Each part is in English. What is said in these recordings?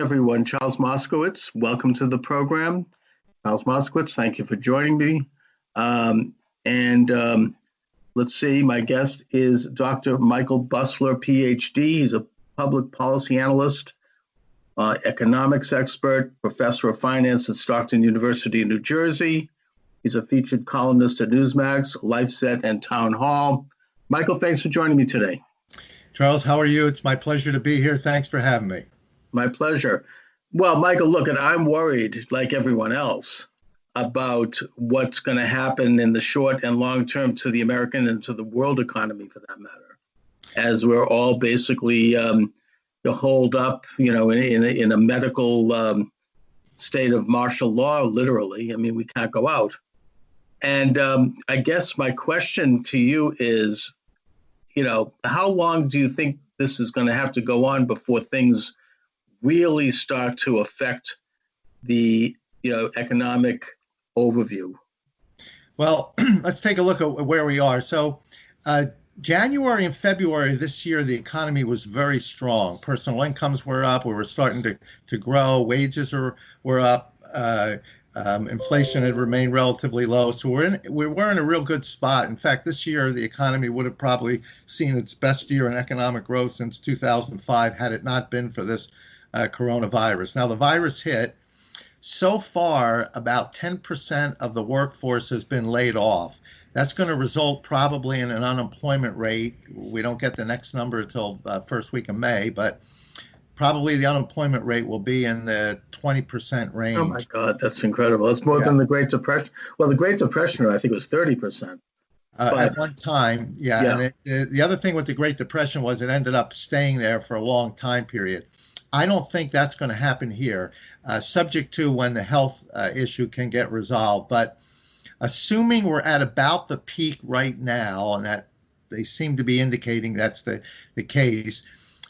Everyone. Charles Moscowitz, welcome to the program. Charles Moscowitz, thank you for joining me. And let's see, my guest is Dr. Michael Busler, PhD. He's a public policy analyst, economics expert, professor of finance at Stockton University in New Jersey. He's a featured columnist at Newsmax, LifeSet, and Town Hall. Michael, thanks for joining me today. Charles, how are you? It's my pleasure to be here. Thanks for having me. My pleasure. Well, Michael, look, and I'm worried, like everyone else, about what's going to happen in the short and long term to the American and to the world economy, for that matter, as we're all basically holed up, in a medical state of martial law, literally. I mean, we can't go out. And I guess my question to you is, how long do you think this is going to have to go on before things really start to affect the economic overview? Well, let's take a look at where we are. So January and February this year, the economy was very strong. Personal incomes were up. We were starting to grow. Wages were up. Inflation had remained relatively low. So we were in a real good spot. In fact, this year, the economy would have probably seen its best year in economic growth since 2005 had it not been for this coronavirus. Now, the virus hit. So far, about 10% of the workforce has been laid off. That's going to result probably in an unemployment rate. We don't get the next number until first week of May, but probably the unemployment rate will be in the 20% range. Oh my God, that's incredible. That's more than the Great Depression. Well, the Great Depression, I think, was 30%. At one time, yeah. And the other thing with the Great Depression was it ended up staying there for a long time period. I don't think that's going to happen here, subject to when the health issue can get resolved. But assuming we're at about the peak right now, and that they seem to be indicating that's the case,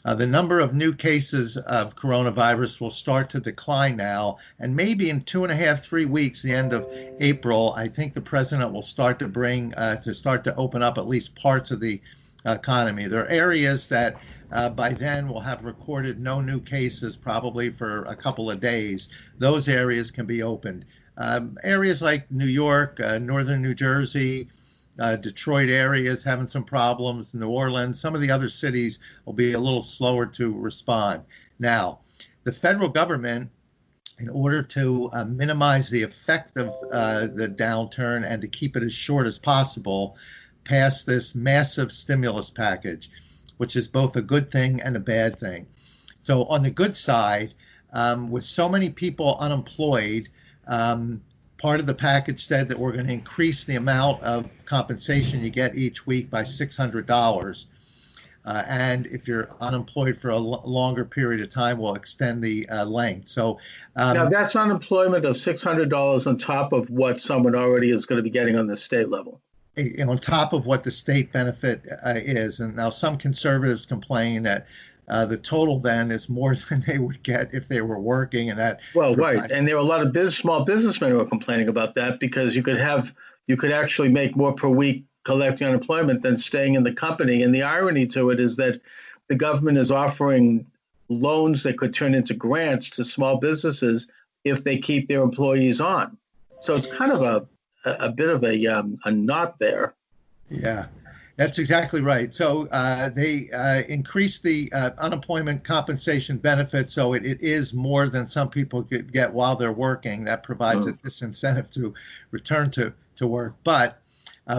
the number of new cases of coronavirus will start to decline now. And maybe in 2.5, 3 weeks, the end of April, I think the president will start to open up at least parts of the economy. There are areas that by then we'll have recorded no new cases probably for a couple of days. Those areas can be opened. Areas like New York, northern New Jersey, Detroit areas having some problems, New Orleans, some of the other cities will be a little slower to respond. Now, the federal government, in order to minimize the effect of the downturn and to keep it as short as possible, passed this massive stimulus package, which is both a good thing and a bad thing. So on the good side, with so many people unemployed, part of the package said that we're going to increase the amount of compensation you get each week by $600. And if you're unemployed for a longer period of time, we'll extend the length. So now that's unemployment of $600 on top of what someone already is going to be getting on the state level. On top of what the state benefit is. And now some conservatives complain that the total then is more than they would get if they were working. And that right. And there are a lot of small businessmen who are complaining about that because you could actually make more per week collecting unemployment than staying in the company. And the irony to it is that the government is offering loans that could turn into grants to small businesses if they keep their employees on. So it's kind of a bit of a knot there. Yeah, that's exactly right. So they increased the unemployment compensation benefit, so it is more than some people could get while they're working. That provides a disincentive to return to work. But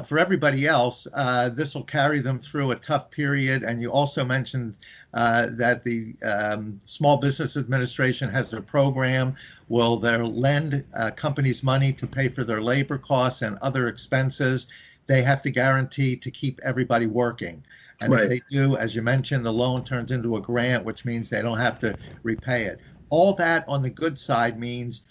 for everybody else, this will carry them through a tough period. And you also mentioned that the Small Business Administration has a program. Will they lend companies money to pay for their labor costs and other expenses? They have to guarantee to keep everybody working. And if they do, as you mentioned, the loan turns into a grant, which means they don't have to repay it. All that on the good side means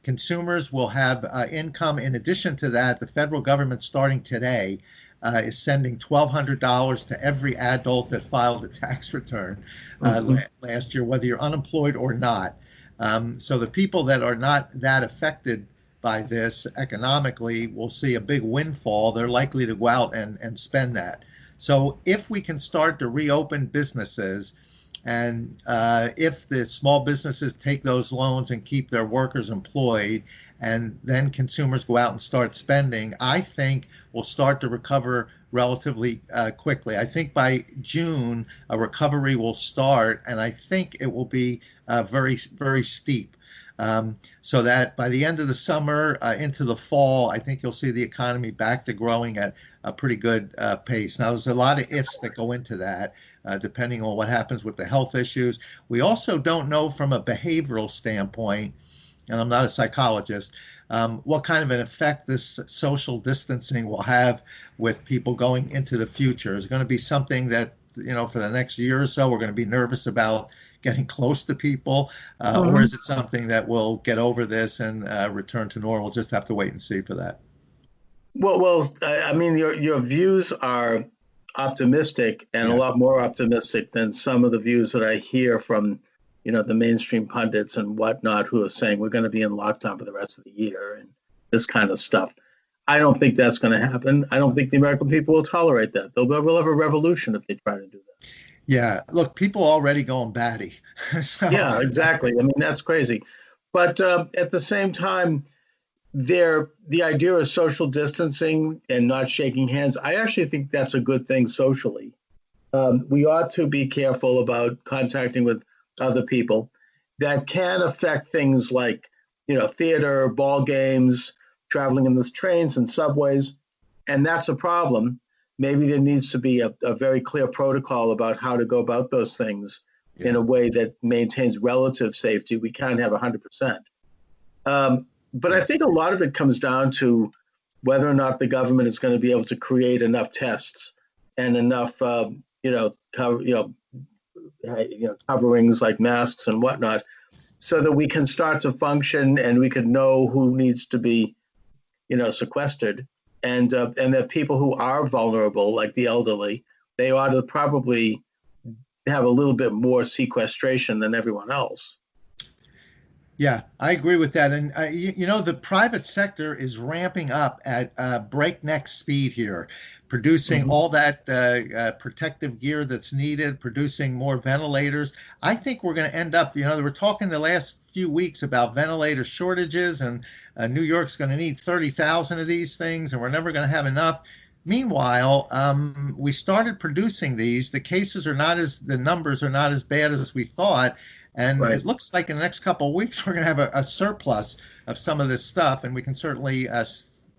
consumers will have income. In addition to that, the federal government starting today is sending $1,200 to every adult that filed a tax return last year, whether you're unemployed or not. So the people that are not that affected by this economically will see a big windfall. They're likely to go out and spend that. So if we can start to reopen businesses, And if the small businesses take those loans and keep their workers employed, and then consumers go out and start spending, I think we'll start to recover relatively quickly. I think by June, a recovery will start, and I think it will be very, very steep. So that by the end of the summer into the fall, I think you'll see the economy back to growing at a pretty good pace. Now, there's a lot of ifs that go into that, depending on what happens with the health issues. We also don't know from a behavioral standpoint, and I'm not a psychologist, what kind of an effect this social distancing will have with people going into the future. Is it going to be something that, for the next year or so, we're going to be nervous about getting close to people, or is it something that will get over this and return to normal? Just have to wait and see for that. Well, I mean, your views are optimistic and a Yes. lot more optimistic than some of the views that I hear from, the mainstream pundits and whatnot who are saying we're going to be in lockdown for the rest of the year and this kind of stuff. I don't think that's going to happen. I don't think the American people will tolerate that. We'll have a revolution if they try to do that. Yeah, look, people already going batty. So, Yeah, exactly. I mean, that's crazy. But at the same time, the idea of social distancing and not shaking hands, I actually think that's a good thing socially. We ought to be careful about contacting with other people. That can affect things like, theater, ball games, traveling in the trains and subways, and that's a problem. Maybe there needs to be a very clear protocol about how to go about those things in a way that maintains relative safety. We can't have 100%. But I think a lot of it comes down to whether or not the government is going to be able to create enough tests and enough, coverings like masks and whatnot, so that we can start to function and we can know who needs to be, sequestered, and that people who are vulnerable, like the elderly, they ought to probably have a little bit more sequestration than everyone else. Yeah, I agree with that. And, the private sector is ramping up at breakneck speed here, producing Mm-hmm. all that protective gear that's needed, producing more ventilators. I think we're going to end up, we're talking the last few weeks about ventilator shortages, and New York's going to need 30,000 of these things, and we're never going to have enough. Meanwhile, we started producing these. The numbers are not as bad as we thought. And Right. it looks like in the next couple of weeks, we're going to have a surplus of some of this stuff, and we can certainly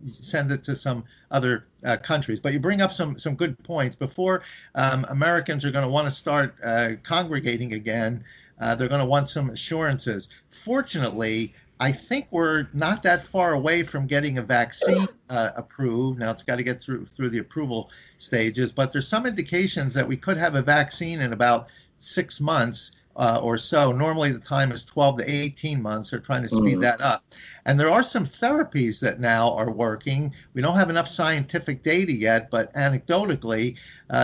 send it to some other countries. But you bring up some good points. Before Americans are going to want to start congregating again, they're going to want some assurances. Fortunately, I think we're not that far away from getting a vaccine approved. Now it's got to get through the approval stages, but there's some indications that we could have a vaccine in about 6 months or so. Normally the time is 12 to 18 months. They're trying to speed that up. And there are some therapies that now are working. We don't have enough scientific data yet, but anecdotally,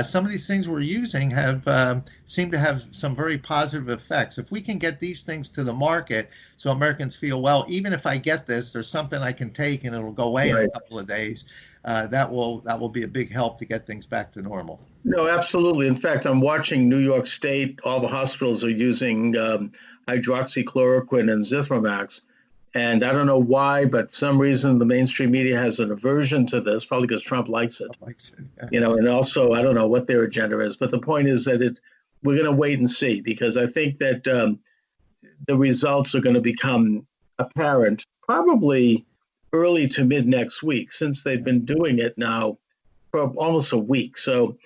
some of these things we're using have seem to have some very positive effects. If we can get these things to the market so Americans feel, well, even if I get this, there's something I can take and it'll go away in a couple of days, that will be a big help to get things back to normal. No, absolutely. In fact, I'm watching New York State. All the hospitals are using hydroxychloroquine and Zithromax. And I don't know why, but for some reason the mainstream media has an aversion to this, probably because Trump likes it. And also I don't know what their agenda is. But the point is that we're going to wait and see, because I think that the results are going to become apparent probably early to mid next week, since they've been doing it now for almost a week. So,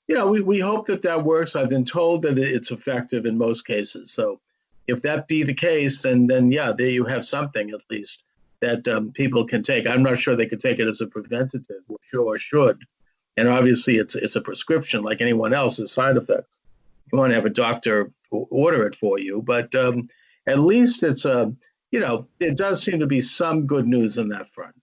we hope that works. I've been told that it's effective in most cases. So if that be the case, then yeah, there you have something at least that people can take. I'm not sure they could take it as a preventative, or should. And obviously it's a prescription like anyone else's side effects. You want to have a doctor order it for you, but at least it does seem to be some good news in that front.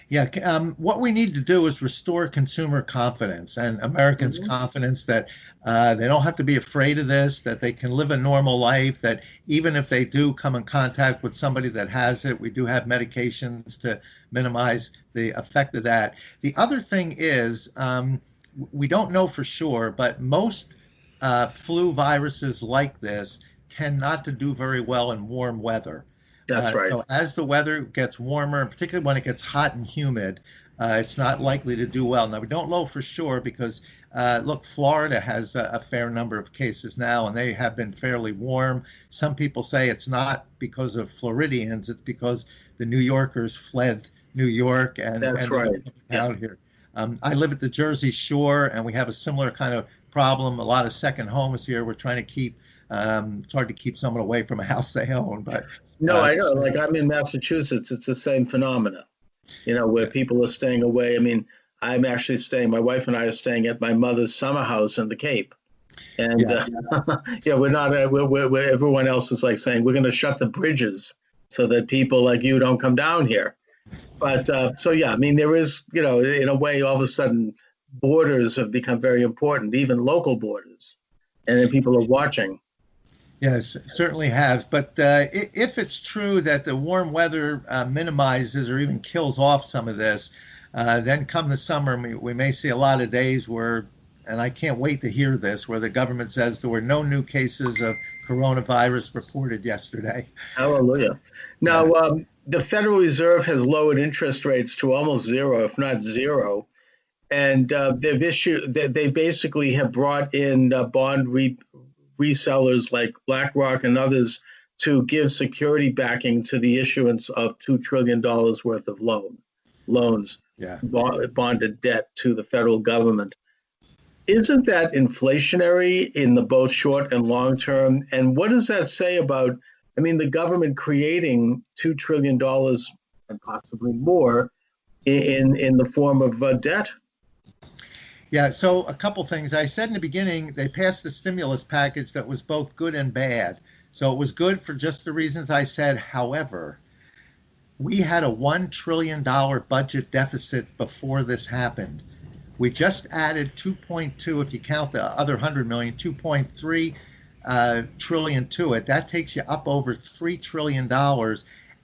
Yeah, what we need to do is restore consumer confidence and Americans' confidence that they don't have to be afraid of this, that they can live a normal life, that even if they do come in contact with somebody that has it, we do have medications to minimize the effect of that. The other thing is, we don't know for sure, but most flu viruses like this tend not to do very well in warm weather. That's right. So as the weather gets warmer, and particularly when it gets hot and humid, it's not likely to do well. Now, we don't know for sure because, look, Florida has a fair number of cases now, and they have been fairly warm. Some people say it's not because of Floridians, it's because the New Yorkers fled New York That's and right. out here. I live at the Jersey Shore, and we have a similar kind of problem. A lot of second homes here. We're trying to keep, it's hard to keep someone away from a house they own, but No, I know. Like I'm in Massachusetts, it's the same phenomena, where people are staying away. I mean, I'm actually staying, my wife and I are staying at my mother's summer house in the Cape. And we're not, everyone else is like saying, we're going to shut the bridges so that people like you don't come down here. But I mean, there is, in a way, all of a sudden, borders have become very important, even local borders. And then people are watching. Yes, certainly has. But if it's true that the warm weather minimizes or even kills off some of this, then come the summer, we may see a lot of days where, and I can't wait to hear this, where the government says there were no new cases of coronavirus reported yesterday. Hallelujah. Now, the Federal Reserve has lowered interest rates to almost zero, if not zero. And they basically have brought in bond resellers like BlackRock and others to give security backing to the issuance of $2 trillion worth of loans, bonded debt to the federal government. Isn't that inflationary in the both short and long term? And what does that say about, I mean, the government creating $2 trillion and possibly more in the form of debt? Yeah, so a couple things. I said in the beginning, they passed the stimulus package that was both good and bad. So it was good for just the reasons I said. However, we had a $1 trillion budget deficit before this happened. We just added 2.2, if you count the other 100 million, 2.3 trillion to it. That takes you up over $3 trillion.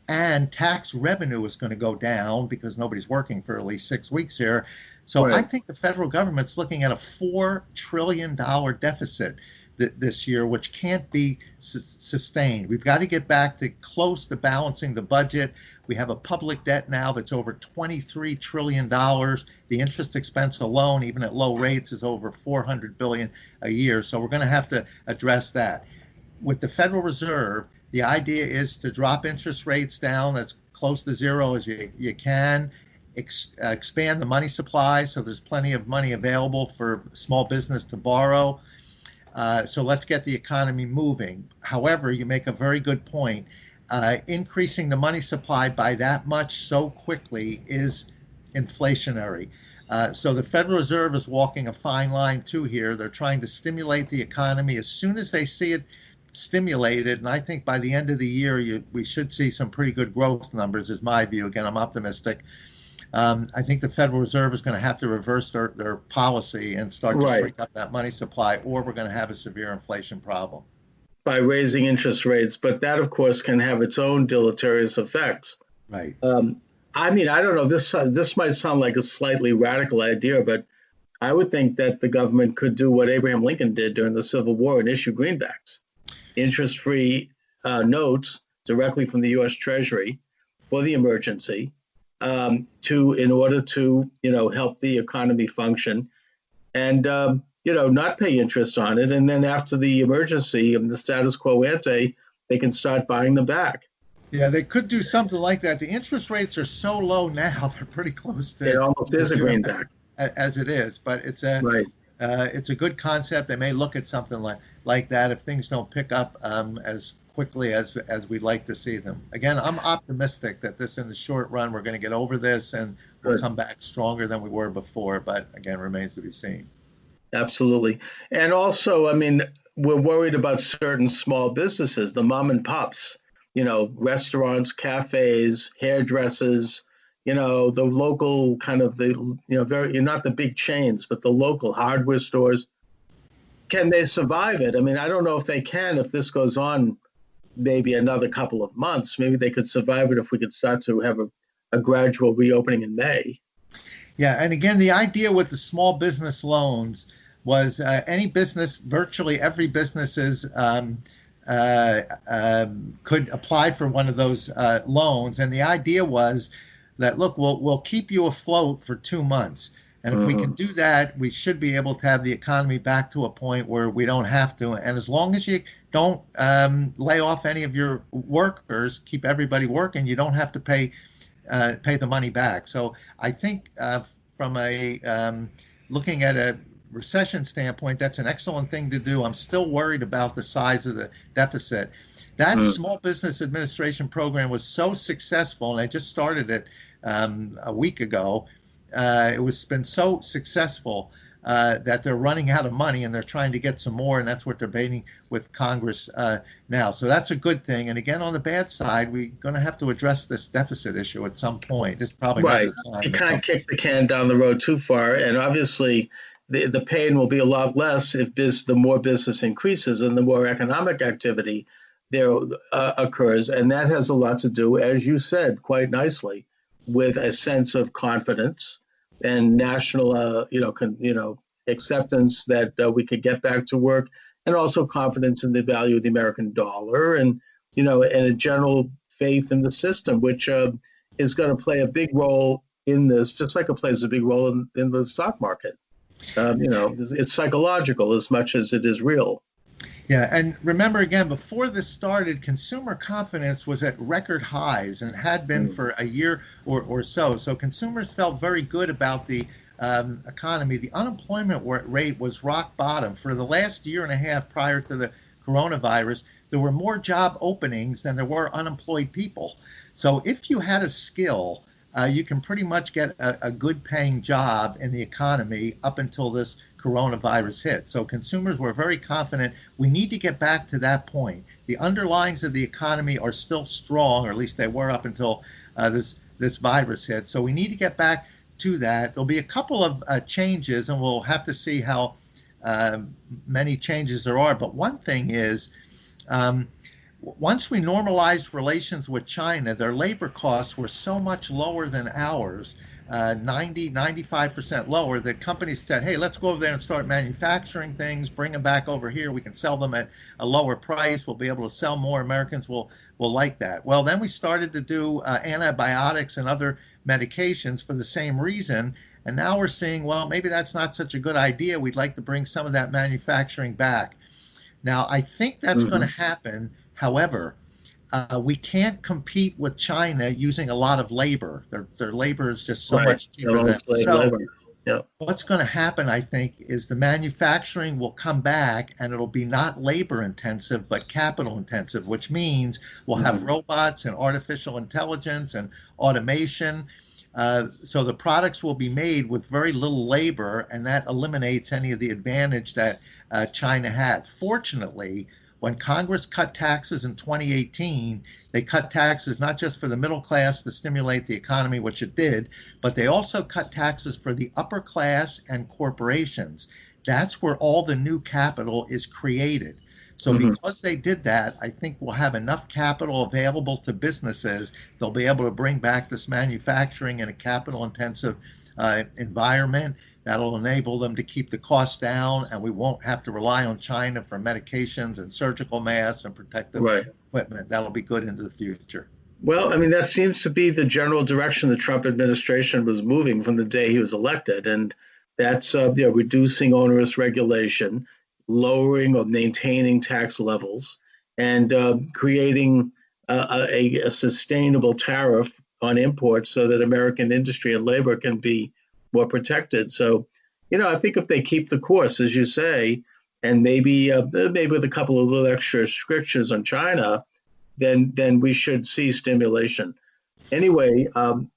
And tax revenue is going to go down because nobody's working for at least 6 weeks here. So right. I think the federal government's looking at a $4 trillion deficit this year, which can't be sustained. We've got to get back to close to balancing the budget. We have a public debt now that's over $23 trillion. The interest expense alone, even at low rates, is over $400 billion a year. So we're going to have to address that. With the Federal Reserve, the idea is to drop interest rates down as close to zero as you can. Expand the money supply so there's plenty of money available for small business to borrow. So let's get the economy moving. However, you make a very good point. Increasing the money supply by that much so quickly is inflationary. So the Federal Reserve is walking a fine line too here. They're trying to stimulate the economy as soon as they see it stimulated, and I think by the end of the year we should see some pretty good growth numbers is my view. Again, I'm optimistic. I think the Federal Reserve is going to have to reverse their policy and start to freak up that money supply, or we're going to have a severe inflation problem. By raising interest rates, but that, of course, can have its own deleterious effects. Right. I mean, I don't know. This might sound like a slightly radical idea, but I would think that the government could do what Abraham Lincoln did during the Civil War and issue greenbacks, interest-free notes directly from the U.S. Treasury for the emergency. In order to, help the economy function and, not pay interest on it. And then after the emergency and the status quo ante, they can start buying them back. Yeah, they could do something like that. The interest rates are so low now, they're pretty close to. It almost is a greenback. As it is, but it's a good concept. They may look at something like that if things don't pick up as quickly as we'd like to see them. Again, I'm optimistic that this in the short run, we're going to get over this and we'll come back stronger than we were before, but again, remains to be seen. Absolutely. And also, I mean, we're worried about certain small businesses, the mom and pops, restaurants, cafes, hairdressers, the local kind of not the big chains, but the local hardware stores. Can they survive it? I mean, I don't know if they can, if this goes on maybe another couple of months. Maybe they could survive it if we could start to have a gradual reopening in May. Yeah, and again, the idea with the small business loans, was any business, virtually every businesses uh, could apply for one of those loans. And the idea was that, look, we'll keep you afloat for 2 months. And if we can do that, we should be able to have the economy back to a point where we don't have to. And as long as you don't lay off any of your workers, keep everybody working, you don't have to pay the money back. So I think from a looking at a recession standpoint, that's an excellent thing to do. I'm still worried about the size of the deficit. That Small Business Administration program was so successful, and I just started it a week ago. It was been so successful that they're running out of money and they're trying to get some more, and that's what they're debating with Congress now. So that's a good thing. And again, on the bad side, we're going to have to address this deficit issue at some point. It's probably right. Not the time. You can't kick the can down the road too far, and obviously the pain will be a lot less if the more business increases and the more economic activity there occurs. And that has a lot to do, as you said quite nicely, with a sense of confidence and national, acceptance that we could get back to work, and also confidence in the value of the American dollar, and and a general faith in the system, which is going to play a big role in this, just like it plays a big role in the stock market. It's psychological as much as it is real. Yeah, and remember again, before this started, consumer confidence was at record highs and had been for a year or so. So consumers felt very good about the economy. The unemployment rate was rock bottom. For the last year and a half prior to the coronavirus, there were more job openings than there were unemployed people. So if you had a skill, you can pretty much get a good paying job in the economy up until this coronavirus hit. So consumers were very confident. We need to get back to that point. The underlyings of the economy are still strong, or at least they were up until this virus hit. So we need to get back to that. There'll be a couple of changes, and we'll have to see how many changes there are. But one thing is, once we normalized relations with China, their labor costs were so much lower than ours, 95% lower, that companies said, hey, let's go over there and start manufacturing things, bring them back over here. We can sell them at a lower price. We'll be able to sell more. Americans will like that. Well, then we started to do antibiotics and other medications for the same reason. And now we're seeing, well, maybe that's not such a good idea. We'd like to bring some of that manufacturing back. Now, I think that's going to happen. However, we can't compete with China using a lot of labor. Their labor is just so much cheaper than us. So what's going to happen, I think, is the manufacturing will come back, and it'll be not labor intensive, but capital intensive, which means we'll have robots and artificial intelligence and automation. So the products will be made with very little labor, and that eliminates any of the advantage that China had. Fortunately, when Congress cut taxes in 2018, they cut taxes not just for the middle class to stimulate the economy, which it did, but they also cut taxes for the upper class and corporations. That's where all the new capital is created. So because they did that, I think we'll have enough capital available to businesses. They'll be able to bring back this manufacturing in a capital-intensive environment. That'll enable them to keep the costs down, and we won't have to rely on China for medications and surgical masks and protective equipment. That'll be good into the future. Well, I mean, that seems to be the general direction the Trump administration was moving from the day he was elected, and that's reducing onerous regulation, lowering or maintaining tax levels, and creating a sustainable tariff on imports so that American industry and labor can be more protected. So, I think if they keep the course, as you say, and maybe with a couple of little extra restrictions on China, then we should see stimulation. Anyway,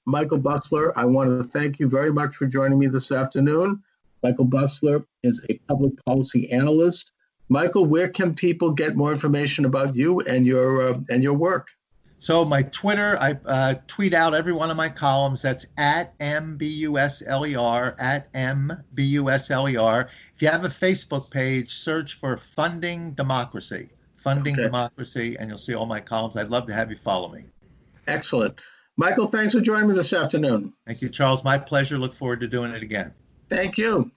Michael Busler, I want to thank you very much for joining me this afternoon. Michael Busler is a public policy analyst. Michael, where can people get more information about you and your work? So my Twitter, I tweet out every one of my columns. That's at MBUSLER, at MBUSLER. If you have a Facebook page, search for Funding Democracy, Democracy, and you'll see all my columns. I'd love to have you follow me. Excellent. Michael, thanks for joining me this afternoon. Thank you, Charles. My pleasure. Look forward to doing it again. Thank you.